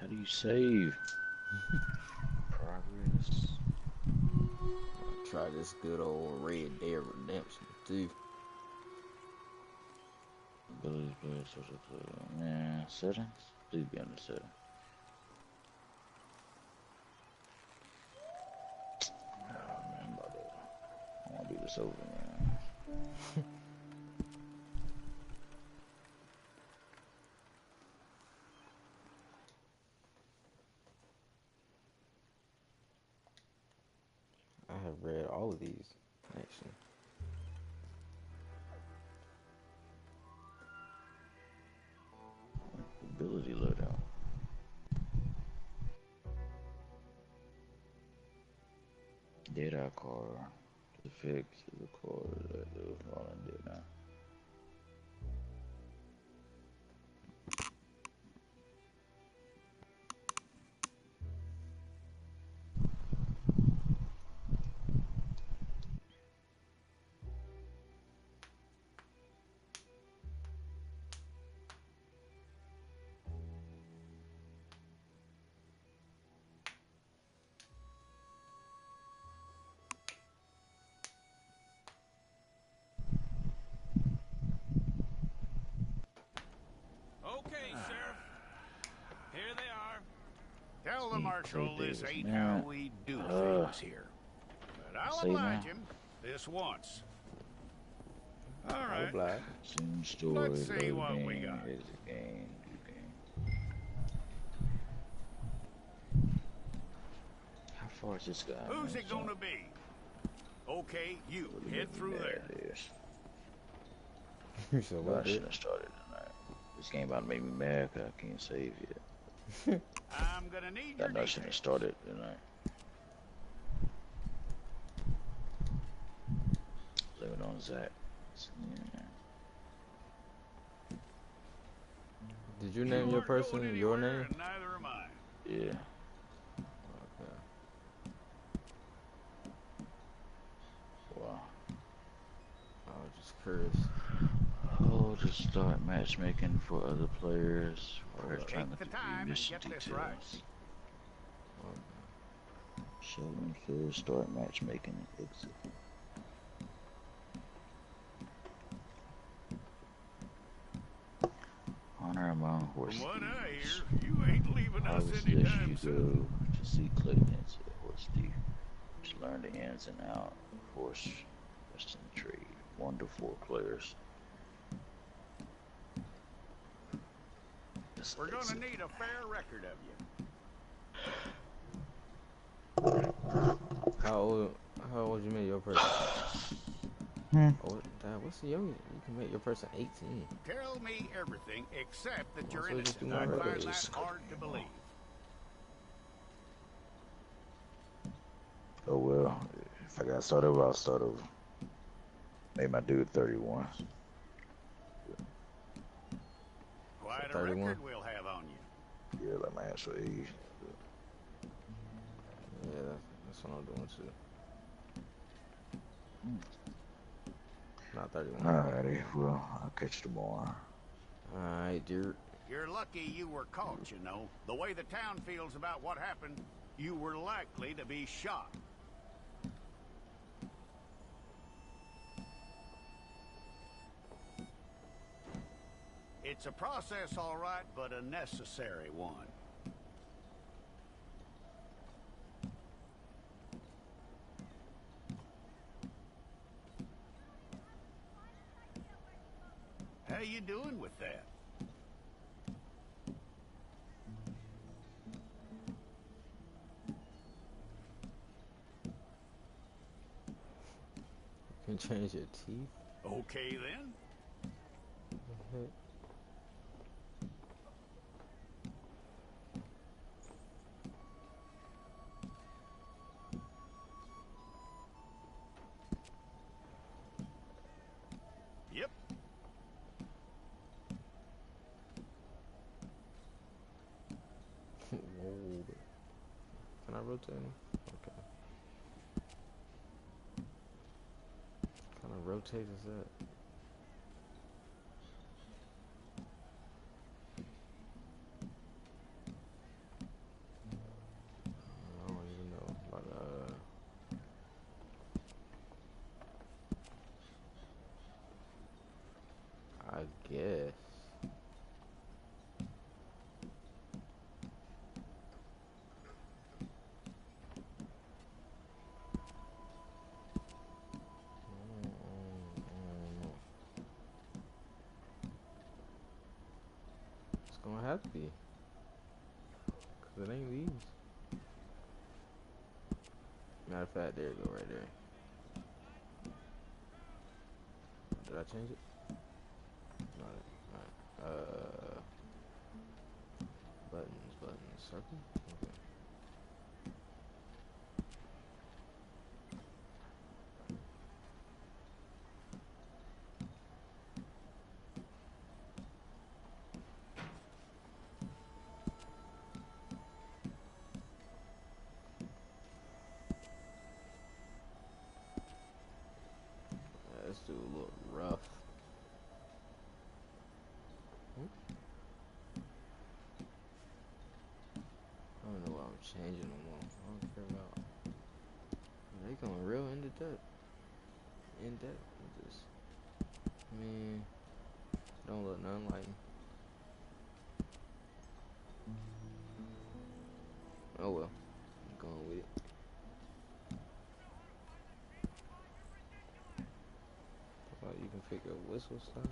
How do you save? Progress. Try this good old Red Dead Redemption too. Abilities, players, social club. Man, settings? Please be under settings. Oh man, I wanna do this over, man. I have read all of these, actually. Ability loadout. Dead-eye car. The fix the car that was falling dead now. Okay, Sheriff. Here they are. Tell the Marshal this ain't now. how we do things here. But I'll oblige now. him this once. All All right. black. Soon story. Let's see what game, we got. Here's the game. How far is this guy? Who's it gonna be? Okay, you head through there. So I what? shouldn't have started tonight. This game about to make me mad because I can't save yet. I'm gonna need your I shouldn't have started tonight. Blame it on Zach. Yeah. Did you name your person your name? And neither am I. Yeah. Okay. Wow. I was just curious. Oh, to start matchmaking for other players. Or Take trying to the view time and mission get this details. right. Show and fill, start matchmaking, and exit. Honor among horse From what I thieves. hear, you ain't leaving us Obviously, anytime you soon. go to see Clayton's horse thief. To learn the ins and outs of horse racing trade. 1 to 4 players. We're gonna need a fair record of you. How old you make your person? Oh, Dad, what's the youngest? You can make your person 18. Tell me everything except that you're So just innocent. do I my find records. that hard to believe. Oh well, if I gotta start over, I'll start over. Made my dude 31. Quite a 31? record we'll have on you. Yeah, like my actual age. Yeah, that's what I'm doing too. Not 31. Alrighty, well, I'll catch you tomorrow. Alright, dude. You're lucky you were caught, you know. The way the town feels about what happened, you were likely to be shot. It's a process, all right, but a necessary one. How you doing with that? You can change your teeth. Okay, then. Yep. Whoa. Can I rotate him? Okay. What kind of rotate is that? don't have to be. Cause it ain't these. Matter of fact, there you go, right there. Did I change it? No. Alright. Buttons, circle? Okay. Yeah, this dude look rough. I don't know why I'm changing them all. I don't care about. They going real into depth. In depth with this. I mean, don't look nothing like me. Oh well, I'm going with it. How about you can pick up whistle style?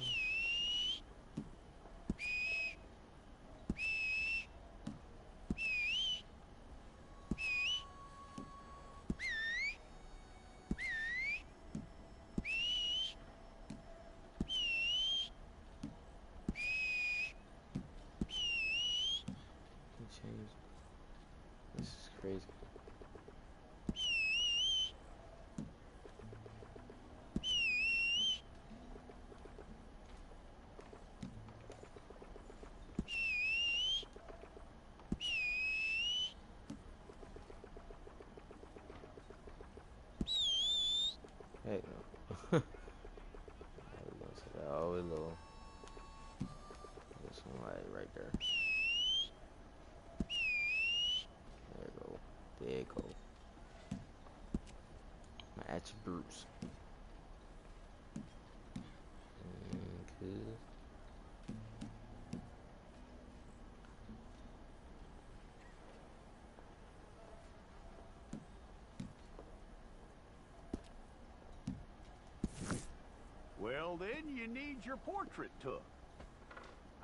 Change. This is crazy. Heck no. I was gonna say that all the way low. This one right there. There you go. There you go. My attributes. Well, then you need your portrait took.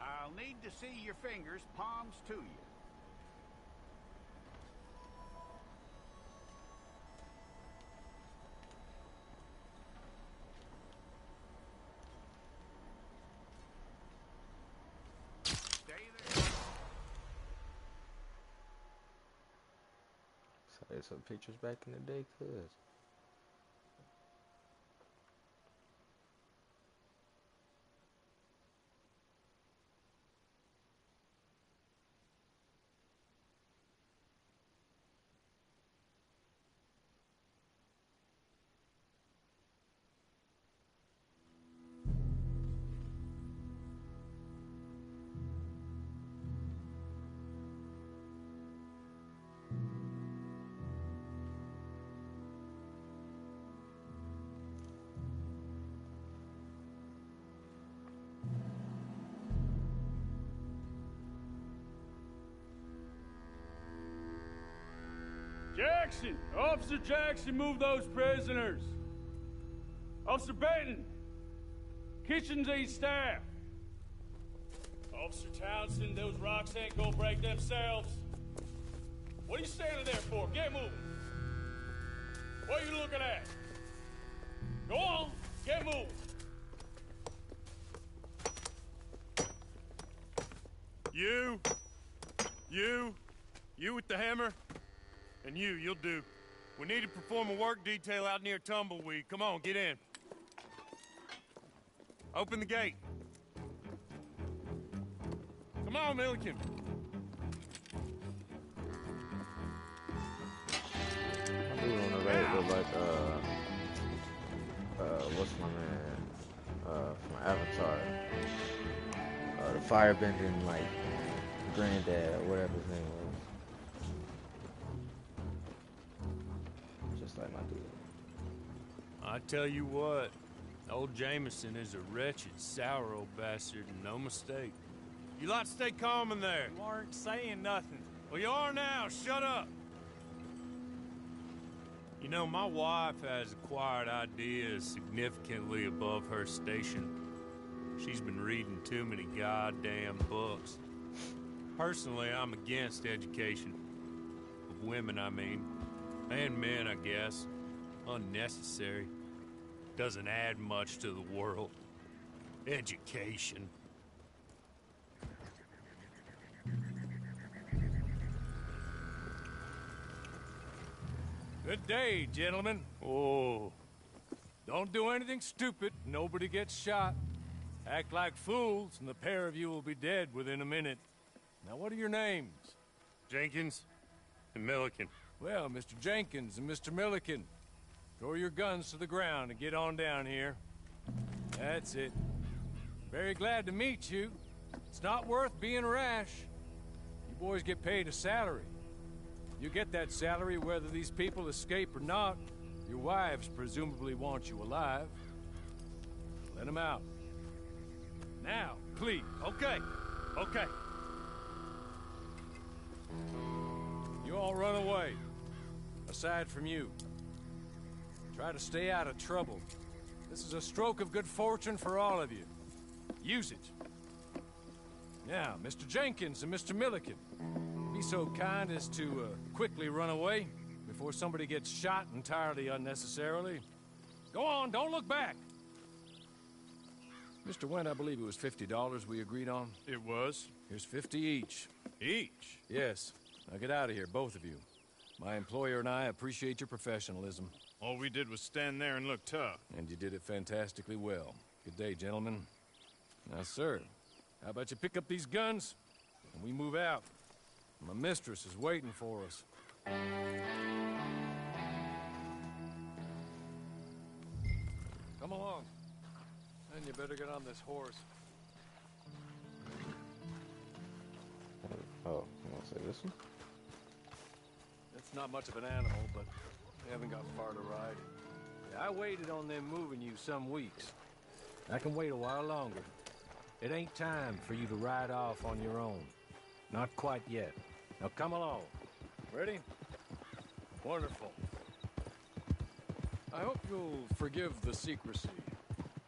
I'll need to see your fingers, palms to you. Stay there. So there's some pictures back in the day, cuz. Jackson! Officer Jackson, move those prisoners! Officer Benton! Kitchens aid staff! Officer Townsend, those rocks ain't gonna break themselves. What are you standing there for? Get moving! What are you looking at? Go on, get moving! You with the hammer? And you'll do. We need to perform a work detail out near Tumbleweed. Come on, get in. Open the gate. Come on, Milliken. I do want to look like, what's my man, from Avatar. The firebending, like, granddad, or whatever his name was. Just like my dude. I tell you what, old Jameson is a wretched, sour old bastard, and no mistake. You lot stay calm in there. You aren't saying nothing. Well, you are now. Shut up. You know, my wife has acquired ideas significantly above her station. She's been reading too many goddamn books. Personally, I'm against education. Of women, I mean. And men, I guess. Unnecessary. Doesn't add much to the world. Education. Good day, gentlemen. Oh, Don't do anything stupid. Nobody gets shot. Act like fools, and the pair of you will be dead within a minute. Now, what are your names? Jenkins and Milliken. Well, Mr. Jenkins and Mr. Milliken, throw your guns to the ground and get on down here. That's it. Very glad to meet you. It's not worth being rash. You boys get paid a salary. You get that salary whether these people escape or not. Your wives presumably want you alive. Let them out. Now, please. Okay, okay. You all run away. Aside from you. Try to stay out of trouble. This is a stroke of good fortune for all of you. Use it. Now, Mr. Jenkins and Mr. Milliken, be so kind as to quickly run away before somebody gets shot entirely unnecessarily. Go on, don't look back. Mr. Wendt, I believe it was $50 we agreed on. It was. Here's 50 each. Each? Yes. Now get out of here, both of you. My employer and I appreciate your professionalism. All we did was stand there and look tough. And you did it fantastically well. Good day, gentlemen. Now, sir, how about you pick up these guns and we move out? My mistress is waiting for us. Come along. And you better get on this horse. Oh, you want to say this one? It's not much of an animal, but we haven't got far to ride. Yeah, I waited on them moving you some weeks. I can wait a while longer. It ain't time for you to ride off on your own. Not quite yet. Now come along. Ready? Wonderful. I hope you'll forgive the secrecy.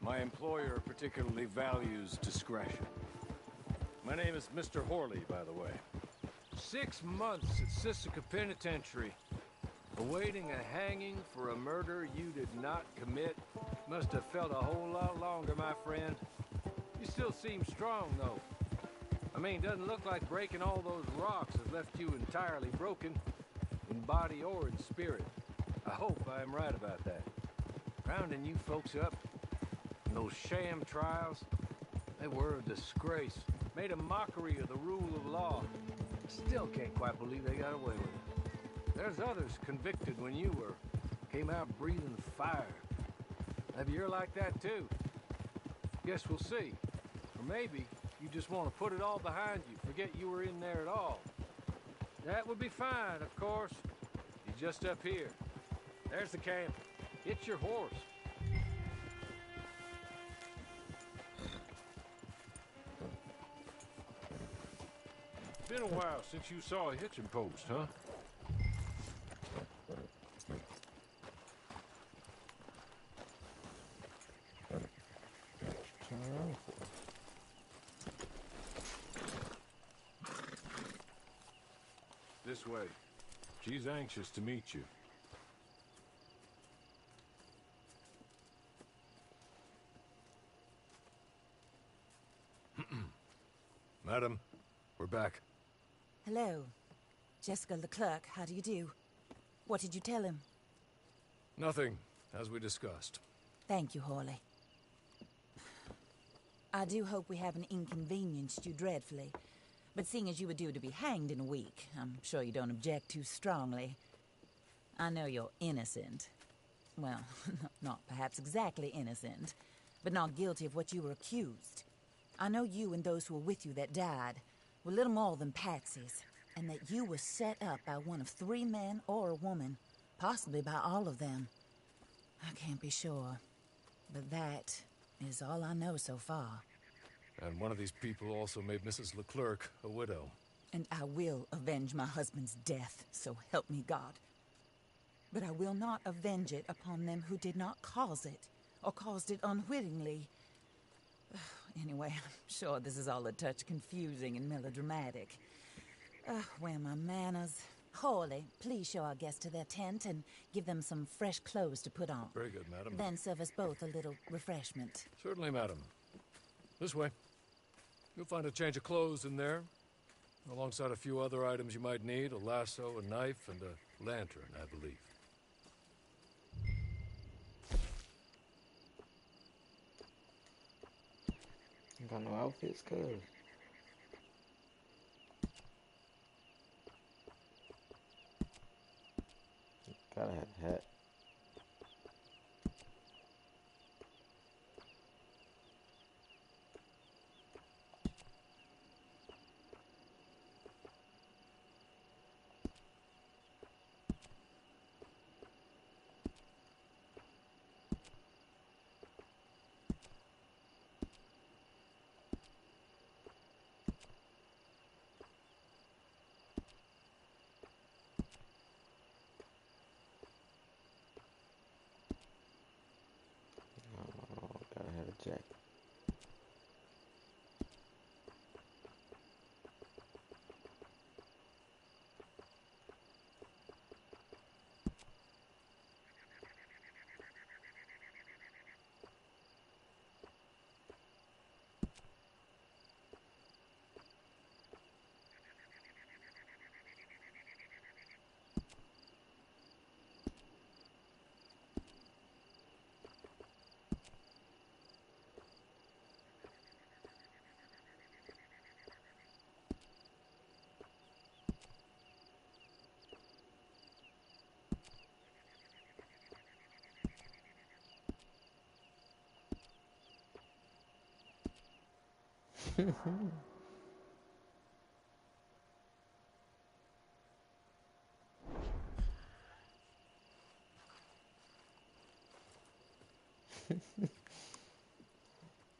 My employer particularly values discretion. My name is Mr. Horley, by the way. 6 months at Sisika Penitentiary, awaiting a hanging for a murder you did not commit. Must have felt a whole lot longer, my friend. You still seem strong, though. I mean, doesn't look like breaking all those rocks has left you entirely broken, in body or in spirit. I hope I am right about that. Rounding you folks up, and those sham trials, they were a disgrace. Made a mockery of the rule of law. Still can't quite believe they got away with it. There's others convicted when you were. Came out breathing fire. Maybe you're like that too. Guess we'll see. Or maybe you just want to put it all behind you, forget you were in there at all. That would be fine, of course. You're just up here. There's the camp. Get your horse. Been a while since you saw a hitching post, huh? Turn around for. This way. She's anxious to meet you. Madam, we're back. Hello. Jessica Leclerc, how do you do? What did you tell him? Nothing, as we discussed. Thank you, Horley. I do hope we haven't inconvenienced you dreadfully. But seeing as you were due to be hanged in a week, I'm sure you don't object too strongly. I know you're innocent. Well, not perhaps exactly innocent, but not guilty of what you were accused. I know you and those who were with you that died were little more than patsies, and that you were set up by one of 3 men or a woman, possibly by all of them. I can't be sure, but that is all I know so far. And one of these people also made Mrs. Leclerc a widow. And I will avenge my husband's death, so help me God. But I will not avenge it upon them who did not cause it, or caused it unwittingly. Anyway, I'm sure this is all a touch confusing and melodramatic. Where are my manners? Hawley, please show our guests to their tent and give them some fresh clothes to put on. Very good, madam. Then serve us both a little refreshment. Certainly, madam. This way. You'll find a change of clothes in there, alongside a few other items you might need, a lasso, a knife, and a lantern, I believe. Got no outfits, cuz. Gotta have a hat. Oh, gotta have a jacket.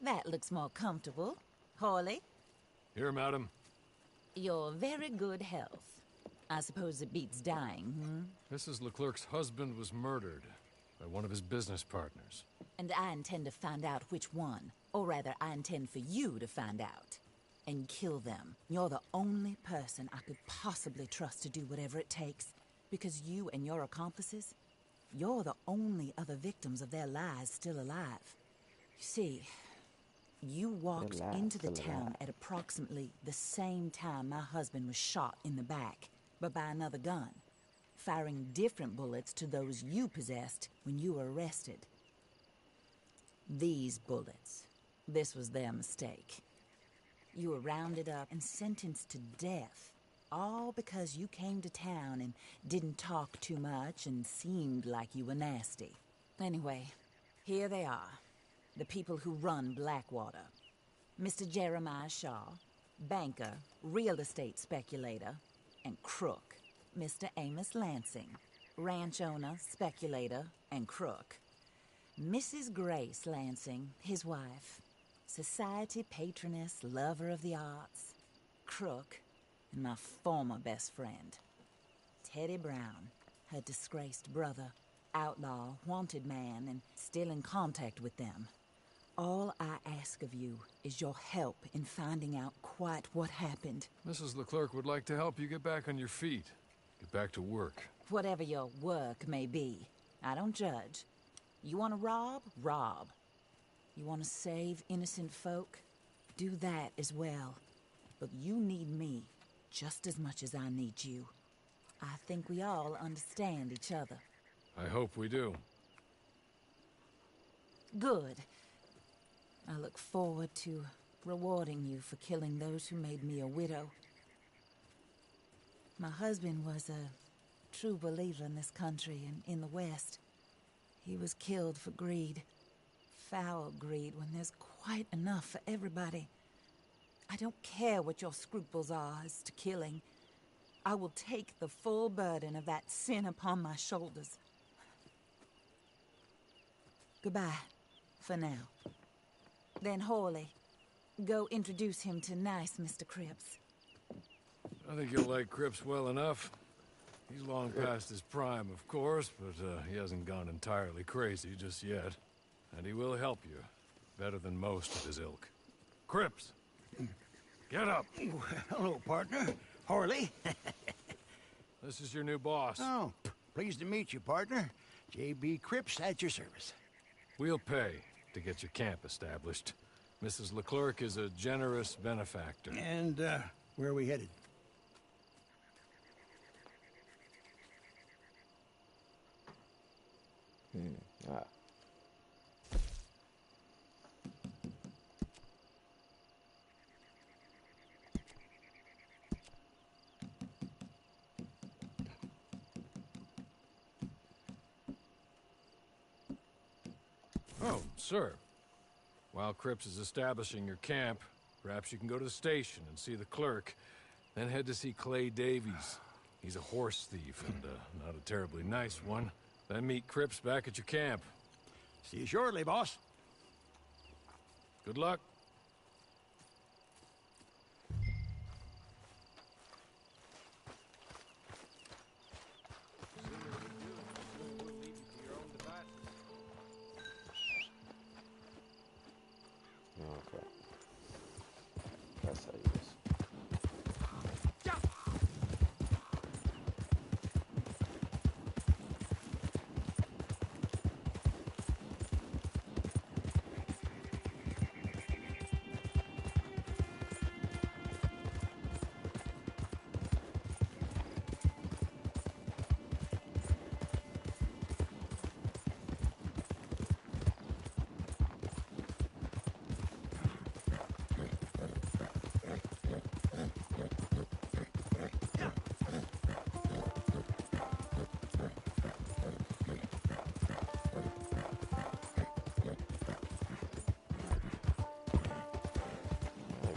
That looks more comfortable. Hawley, Here, madam. you're very good health. I suppose it beats dying, Mrs. Leclerc's husband was murdered by one of his business partners. And I intend to find out which one. Or rather, I intend for you to find out. And kill them. You're the only person I could possibly trust to do whatever it takes. Because you and your accomplices, you're the only other victims of their lies still alive. You see, you walked Their lies into the still town alive. at approximately the same time my husband was shot in the back, but by another gun, firing different bullets to those you possessed when you were arrested. These bullets, this was their mistake. You were rounded up and sentenced to death, all because you came to town and didn't talk too much and seemed like you were nasty. Anyway, here they are, the people who run Blackwater. Mr. Jeremiah Shaw, banker, real estate speculator, and crook. Mr. Amos Lansing, ranch owner, speculator, and crook. Mrs. Grace Lansing, his wife, society patroness, lover of the arts, crook, and my former best friend. Teddy Brown, her disgraced brother, outlaw, wanted man, and still in contact with them. All I ask of you is your help in finding out quite what happened. Mrs. Leclerc would like to help you get back on your feet. Get back to work. Whatever your work may be, I don't judge. You want to rob? Rob. You want to save innocent folk? Do that as well. But you need me just as much as I need you. I think we all understand each other. I hope we do. Good. I look forward to rewarding you for killing those who made me a widow. My husband was a true believer in this country and in the West. He was killed for greed. Foul greed when there's quite enough for everybody. I don't care what your scruples are as to killing. I will take the full burden of that sin upon my shoulders. Goodbye, for now. Then Hawley, go introduce him to nice Mr. Cripps. I think you'll like Cripps well enough. He's long past his prime, of course, but he hasn't gone entirely crazy just yet. And he will help you, better than most of his ilk. Cripps. Get up. Hello, partner. Harley. This is your new boss. Oh, pleased to meet you, partner. J.B. Cripps at your service. We'll pay to get your camp established. Mrs. Leclerc is a generous benefactor. And, where are we headed? Ah. Oh, sir. While Cripps is establishing your camp, perhaps you can go to the station and see the clerk, then head to see Clay Davies. He's a horse thief, and not a terribly nice one. Then meet Cripps back at your camp. See you shortly, boss. Good luck. Okay. That's how you do this.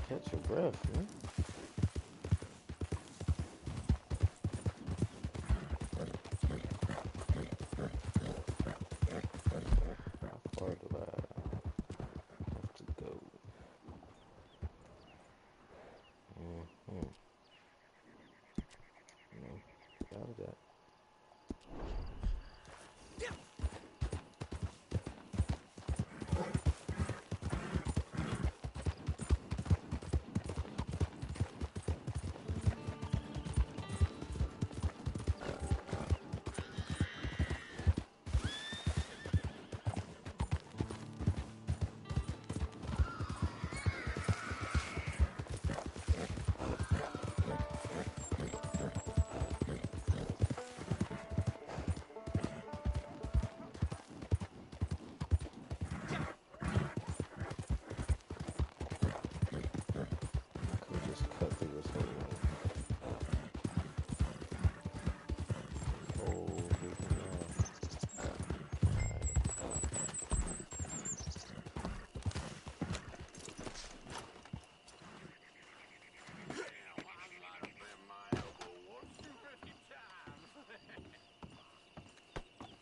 Catch your breath, man. How far do I have to go? No, got that.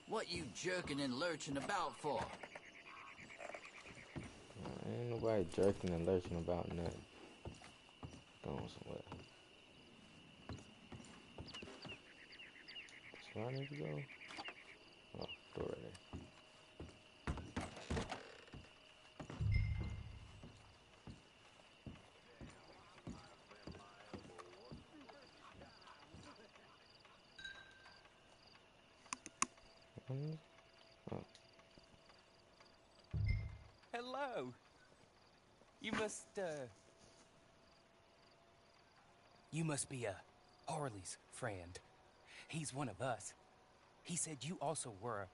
What you jerking and lurching about for? Ain't nobody jerking and lurching about nothing. Going somewhere. That's where I need to go. Oh, door right there. Oh. Hello. You must be Harley's friend. He's one of us. He said you also were a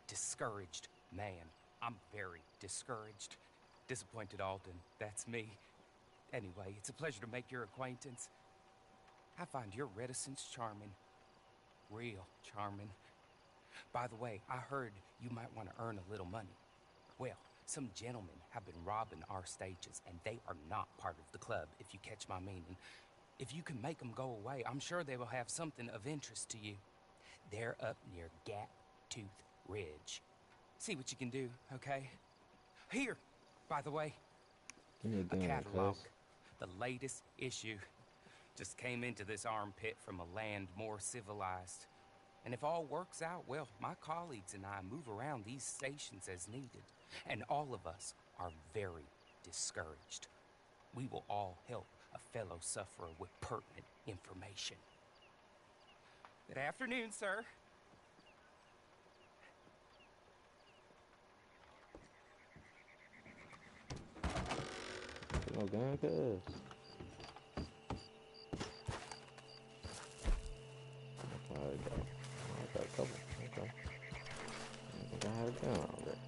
discouraged man. I'm very discouraged. Disappointed Alden, that's me. Anyway, it's a pleasure to make your acquaintance. I find your reticence charming. Real charming. By the way, I heard you might want to earn a little money. Well, some gentlemen have been robbing our stages, and they are not part of the club, if you catch my meaning. If you can make them go away, I'm sure they will have something of interest to you. They're up near Gap Tooth Ridge. See what you can do, okay? Here, by the way, a catalog. The latest issue. Just came into this armpit from a land more civilized. And if all works out, well, my colleagues and I move around these stations as needed. And all of us are very discouraged. we will all help a fellow sufferer with pertinent information. Good afternoon, sir. No gun, cuz. Okay, I got a couple. Okay. I think I had a gun already.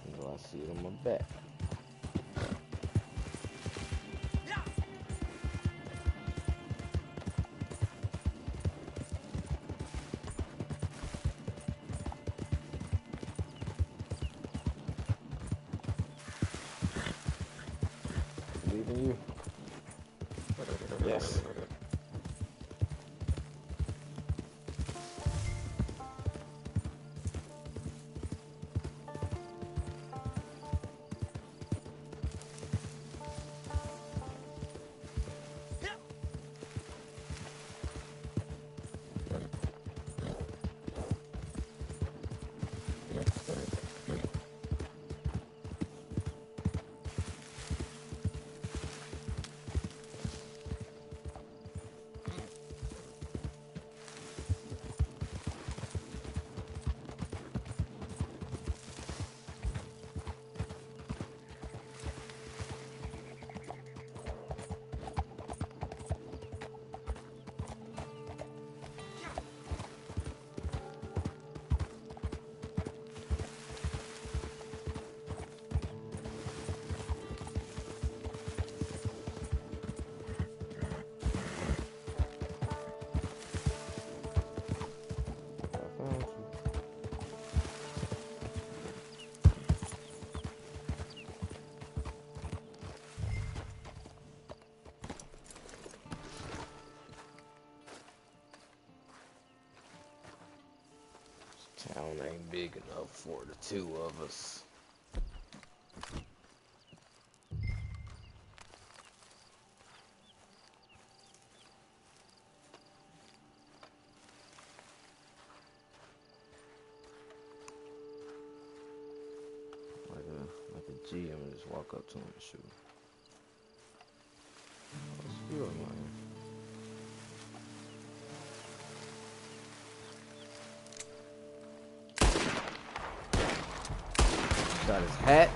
Until I see it on my back. Leaving you? Yes. Town ain't big enough for the two of us. Like a G, I'm gonna just walk up to him and shoot him. What's the deal, man? Got his hat.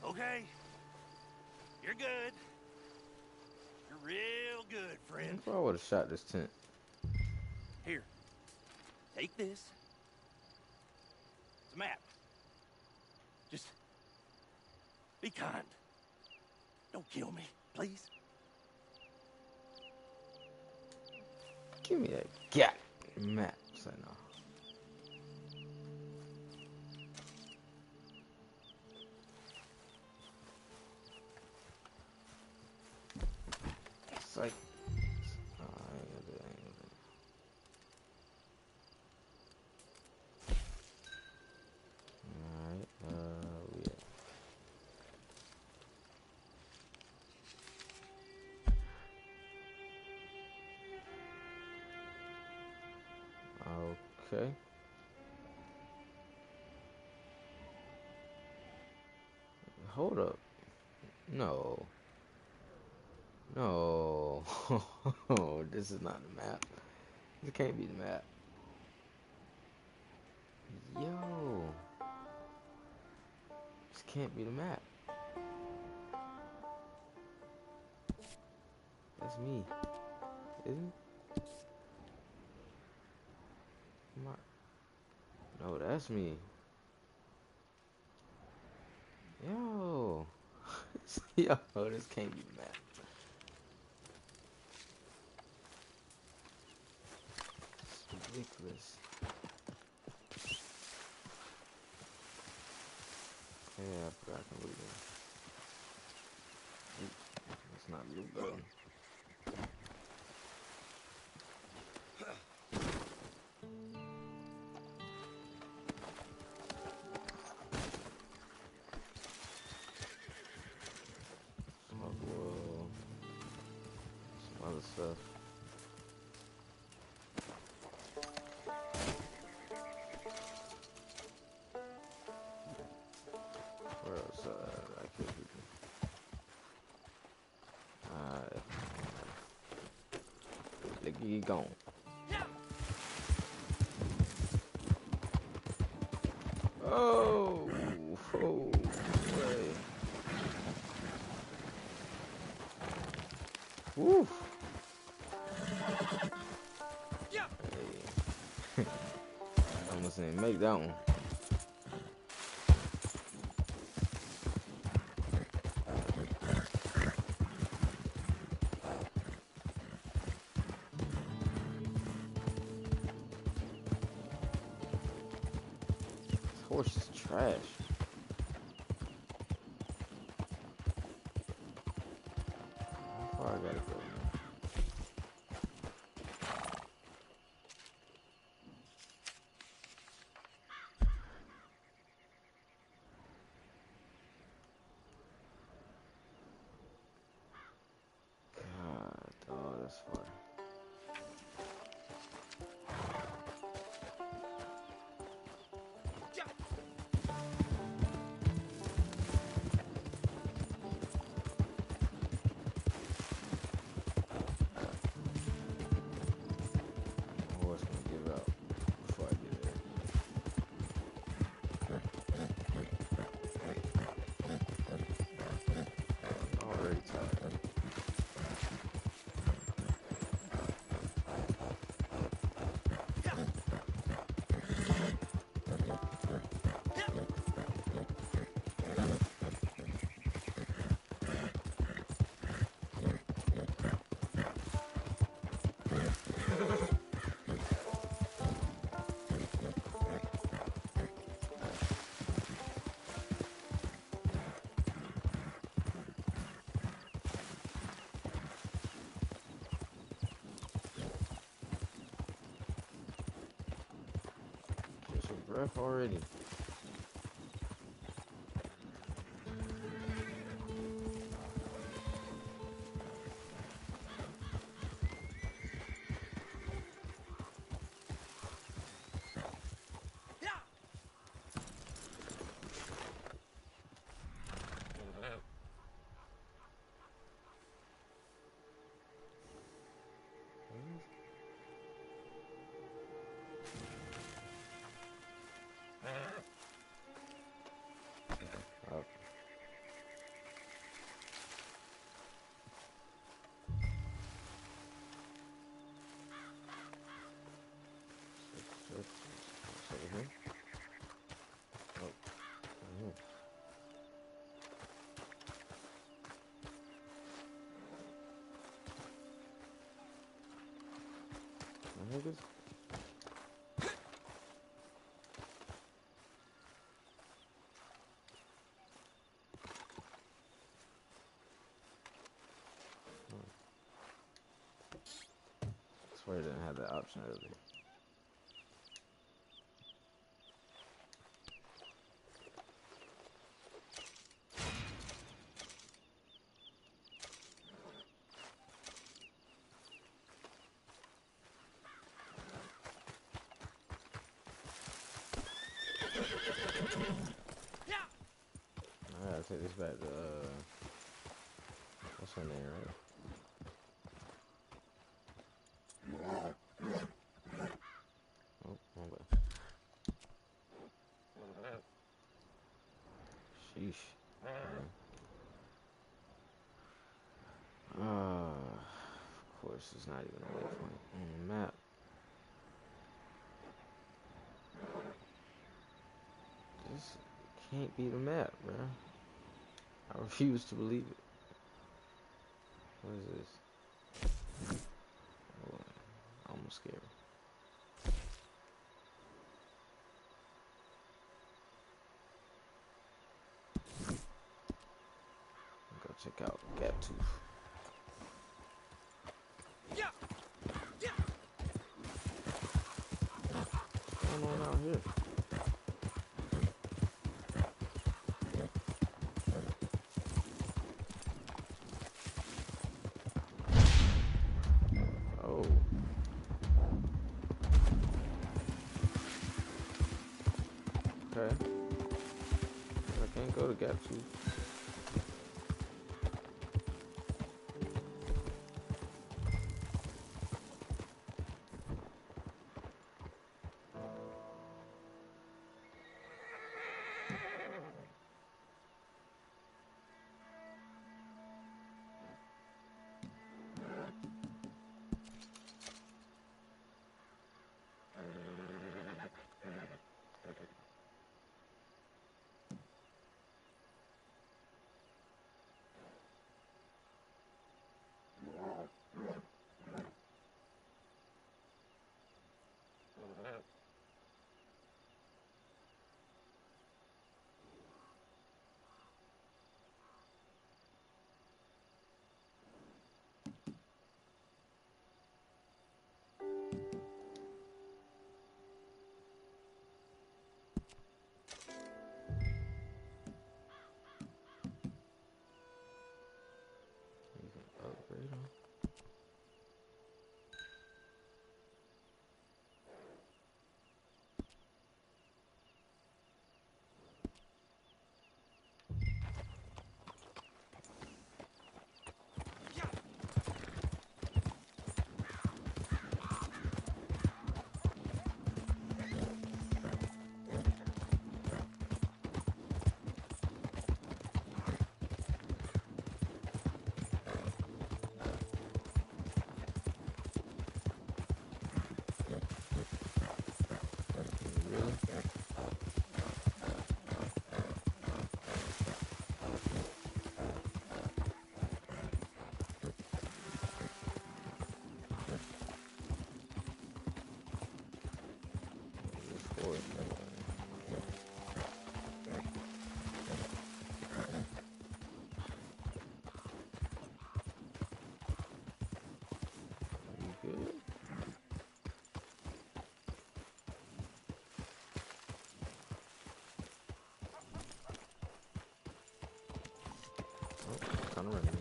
Okay. You're good. You're real good, friend. I would have shot this tent. Here. Take this. It's a map. Just be kind. Don't kill me, please. Give me that gap map. Say no. It's like, oh, I ain't gonna do that. Alright, okay. Hold up. No. No. This is not the map. This can't be the map. Yo. This can't be the map. That's me. Isn't it? No, that's me. Yo. Yo, this can't be mad. It's ridiculous. Yeah, I forgot I can read it. That's not blue button. Smoke wool. Some other stuff. Where else I killed people? Alright. Look, you gone. Oh! Oh! Way. Woo! Hey. I almost didn't make that one. This horse is trash. How far I gotta go, man? God, oh, that's far. My horse gonna give out before I get there. I'm already tired. Catch your breath already. Oh. Over here. Oh. Over here. My niggas. I swear I didn't have that option earlier. I gotta take this back to, what's her name, right? Oh, wrong way. Sheesh. Ah. This is not even a waypoint on the map. This can't be the map, bro. I refuse to believe it. What is this? Oh, almost scared. Go check out Gap Tooth. What's going on out here? Oh. Okay. I can't go to Gap Tooth. You can upgrade them. Really? This for it. You good? Oh, kind of running.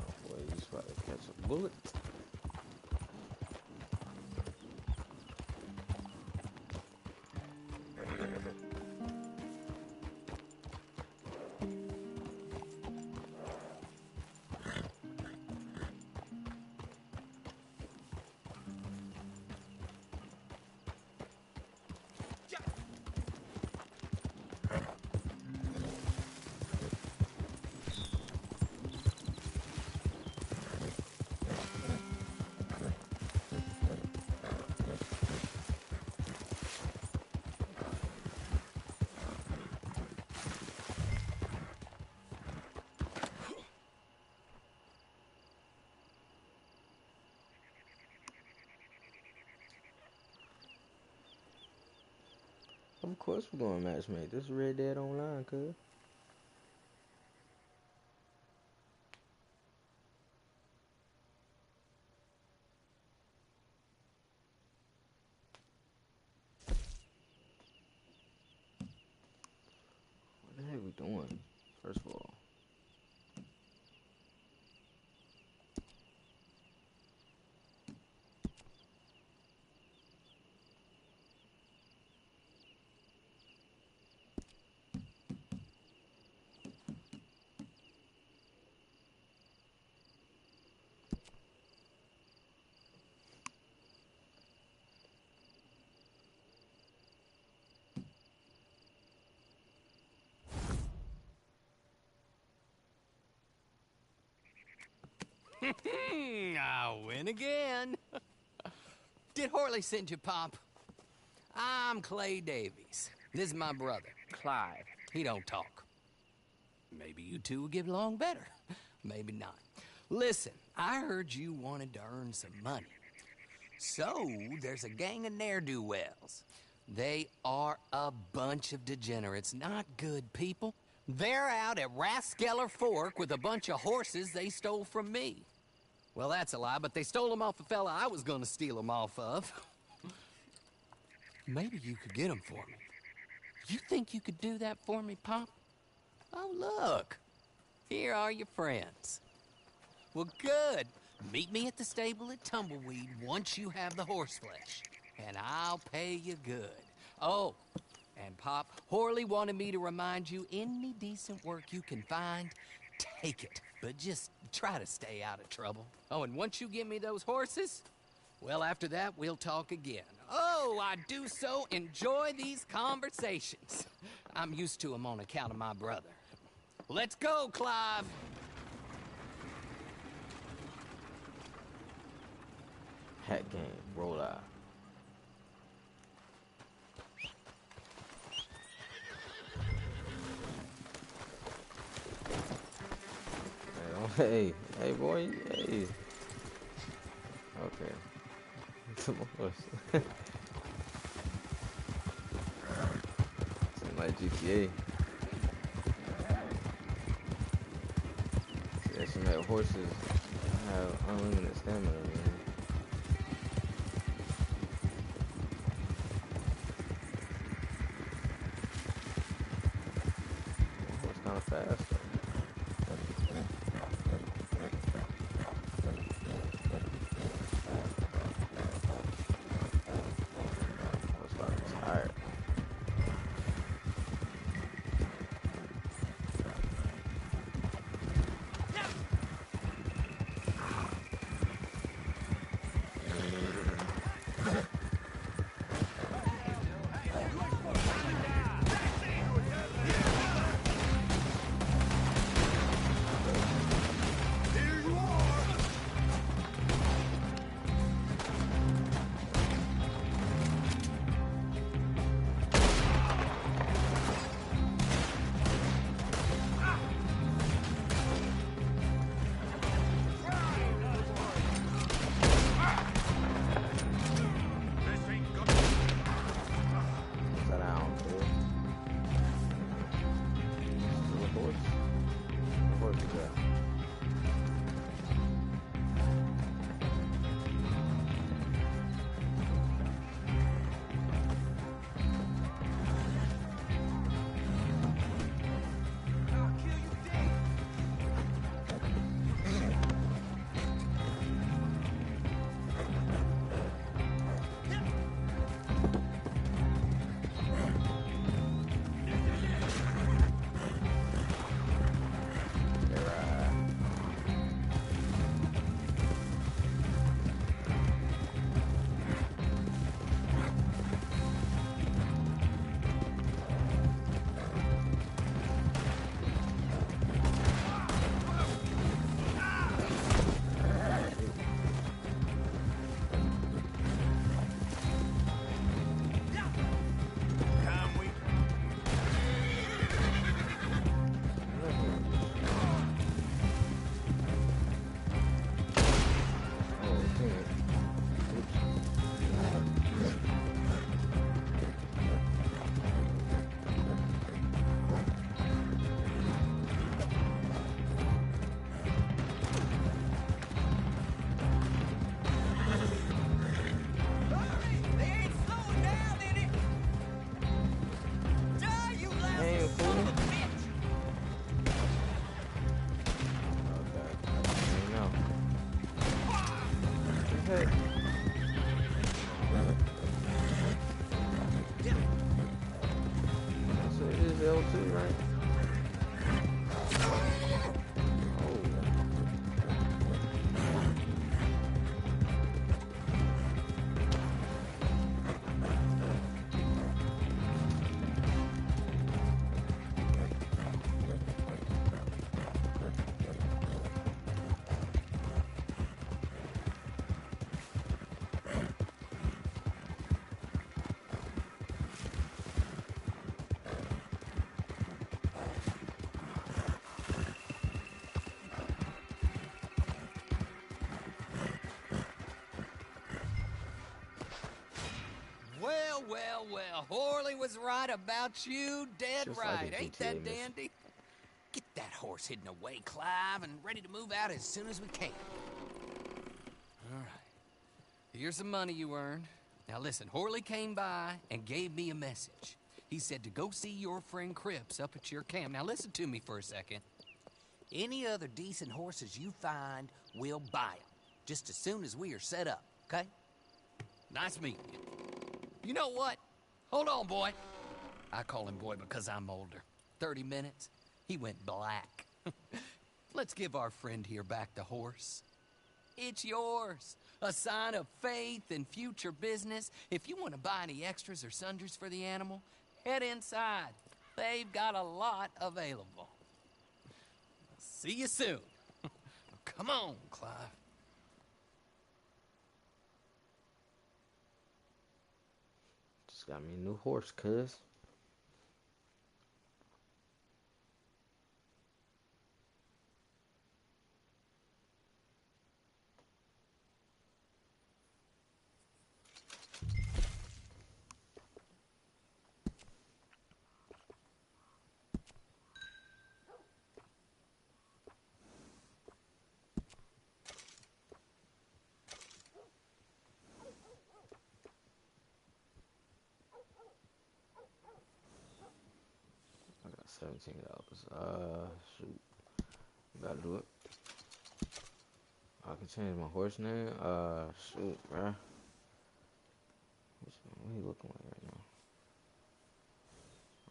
Oh boy, he's about to catch a bullet. Of course we're going to matchmake. This is Red Dead Online, cuz. What the heck we doing? First of all. I win again. Did Horley send you, Pop? I'm Clay Davies. This is my brother, Clyde. He don't talk. Maybe you two will get along better. Maybe not. Listen, I heard you wanted to earn some money. So, there's a gang of ne'er-do-wells. They are a bunch of degenerates, not good people. They're out at Raskeller Fork with a bunch of horses they stole from me. Well, that's a lie, but they stole them off a fella I was gonna steal them off of. Maybe you could get them for me. You think you could do that for me, Pop? Oh, look. Here are your friends. Well, good. Meet me at the stable at Tumbleweed once you have the horse flesh, and I'll pay you good. Oh, and Pop, Horley wanted me to remind you, any decent work you can find, take it. But just try to stay out of trouble. Oh, and once you give me those horses, well, after that, we'll talk again. Oh, I do so enjoy these conversations. I'm used to them on account of my brother. Let's go, Clive. Hat game, roll out. Hey, hey, boy, hey. Okay. Some horse. Seems like GTA. Yeah, some like horses have unlimited stamina, man. Horse kind of fast. Horley was right about you, dead Just right. like a Ain't GTA that mission. dandy? Get that horse hidden away, Clive, and ready to move out as soon as we can. All right. Here's the money you earned. Now listen, Horley came by and gave me a message. He said to go see your friend Cripps up at your camp. Now listen to me for a second. Any other decent horses you find, we'll buy them. Just as soon as we are set up, okay? Nice meeting you. You know what? Hold on, boy. I call him boy because I'm older. 30 minutes, he went black. Let's give our friend here back the horse. It's yours. A sign of faith and future business. If you want to buy any extras or sundries for the animal, head inside. They've got a lot available. See you soon. Come on, Clive. Just got me a new horse, cuz. I got $17. Shoot. Gotta do it. I can change my horse name. Shoot, bruh. What are you looking like right now?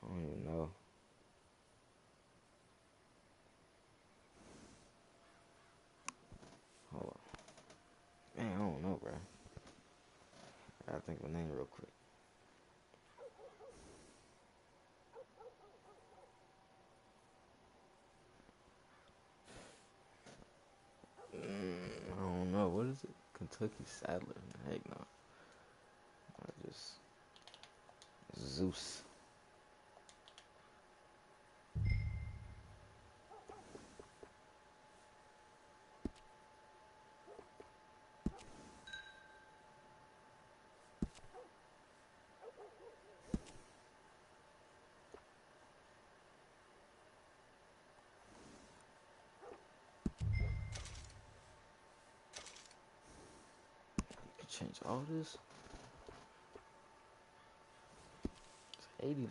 I don't even know. Hold on. Man, I don't know, bruh. I gotta think of a name real quick. I don't know. What is it? Kentucky Saddler? Heck no. I just Zeus. Change all this. It's $80.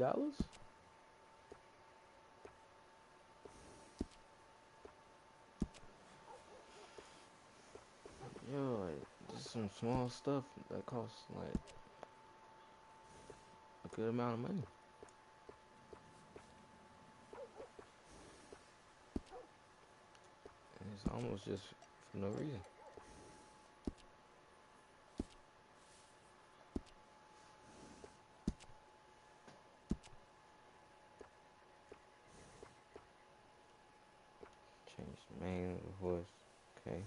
Yo, like, just some small stuff that costs like a good amount of money. And it's almost just for no reason. Change the mane of the horse. Okay.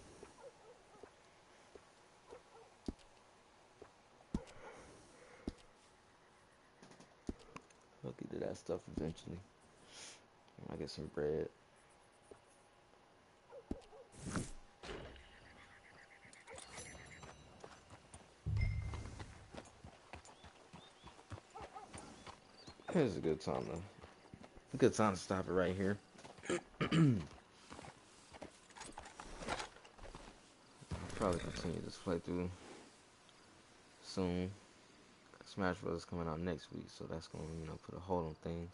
I'll get to that stuff eventually. I get some bread. It's a good time though. A good time to stop it right here. Probably continue this playthrough soon. Smash Bros. Coming out next week, so that's gonna, put a hold on things.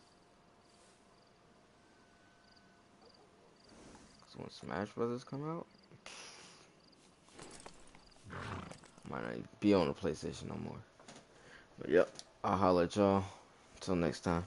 So when Smash Bros. Come out, I might not even be on the PlayStation no more. But yep, I'll holler at y'all. Until next time.